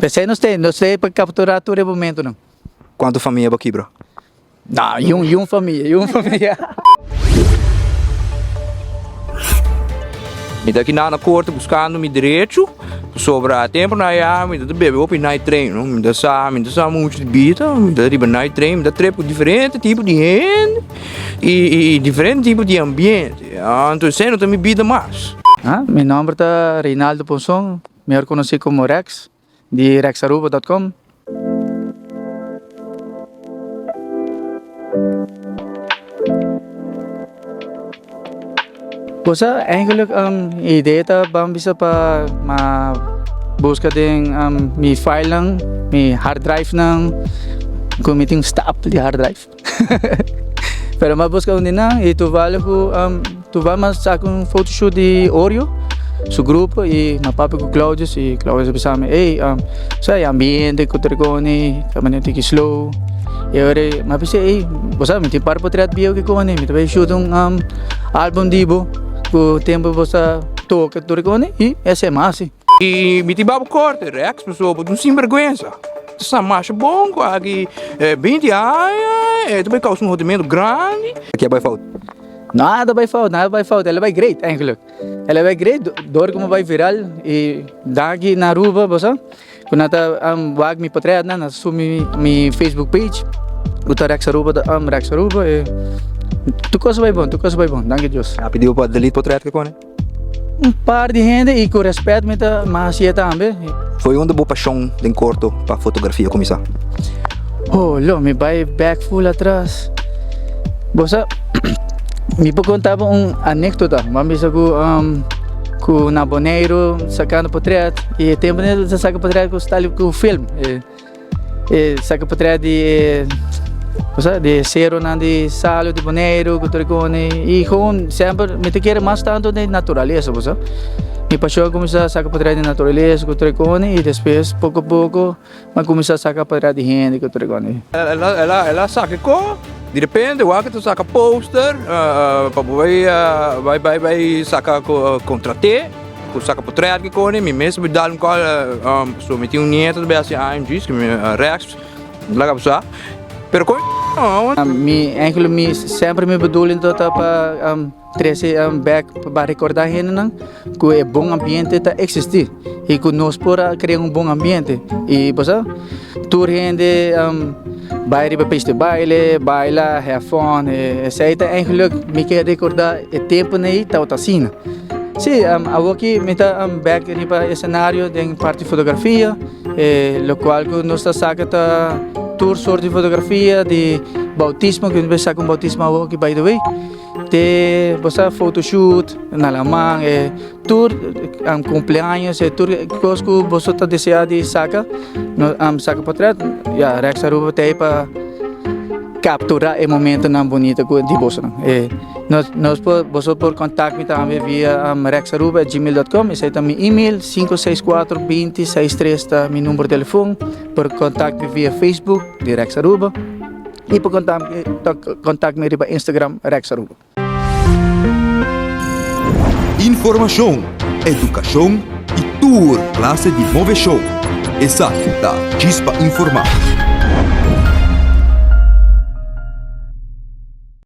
Pensei, não sei para capturar todo o momento, não. Quanto família aqui, bro? Não, uma família. Me daqui na corte buscando meu direito, sobra tempo na ia, me dá bebê op na treino, me dá muito de bita, me dá riba na treino, me dá trepo diferente tipo de gente e diferente tipo de ambiente. Então sendo também bida mais. Meu nome é Reinaldo Ponson, melhor conhecido como Rex, de rexaruba.com. Bosa, eigenlijk idee ta bang bisa pa busca din mi file lang, mi hard drive ng committing stop di hard drive. Pero mabusca din na, ito vale ko tu vamos sa akong photoshoot di Oreo su grupo e mapapi ko Claudio si Claudio sabi sa amin, sa ambiente ko triconi, kami tiki slow. E ora mapisi bosa mi ti par potret bio ke ko ni, mi tabi shoot album dibo. O tempo você toca turicone e essa é massa. E me tibava corte, Rex, pessoa, não sem vergonha. Essa marcha bom, aqui 20 anos, também causa um rodimento grande. Aqui é falta. Nada vai faltar, ela vai great, eigenlijk. Ela vai great, dor como vai viral e daqui na rua, você, quando ata wag mi portrait na sumi mi Facebook page, o Rex Aruba, Rex Aruba e tu coisa vai bom, danke Deus. Pediu para delete portrait que né? Par de gente e com respeito, mas é também. Foi onde boa paixão de corto para fotografia começar. Oh, lo, me vai back full atrás. Bosa, me contava anedota, mas com na Boneiro sacando portrait e tempo nele saca portrait com style com filme. E saca portrait de zero de salo de Boneiro, Cotoricone e com sempre me te quer mais tanto de natureza, você? Me paixão começar a sacar portrait de natureza, Cotoricone e depois pouco a pouco mas começar a sacar portrait de gente, Cotoricone. Ela saca com, de repente, o que tu saca poster, vai sacar contraté, saca portrait que com me mesmo dá qual so meti nieto de assim AMGs que me Rex lá para pero com me sempre me bedoeling tot para trazer back para recordar gente não que é bom ambiente tá existir e que nós para criar bom ambiente e você tour gente vai para pista baile baila have fun essa aí tá eigenlijk me quer recordar o tempo né tá assim. Sim, aqui me tá back para o cenário de parte de fotografia, lo qual que nós saca tá tour sorte de fotografia de bautismo que nós saca bautismo aqui by the way, de você photoshoot na Alemã, tour cumpleaños, tour coisas que você tá deseando de saca, saca portrait, já Rex Aruba tem para capturar o momento não bonito de você não. Nós você pode contactar-me também via rexaruba@gmail.com. Esse é também e-mail 564-2063 tá meu número de telefone. Por contactar-me via Facebook de Rex Aruba e por contactar-me via Instagram Rex Aruba. Informação, educação e tour classe de Move Show. Exato, da Chispa Informar.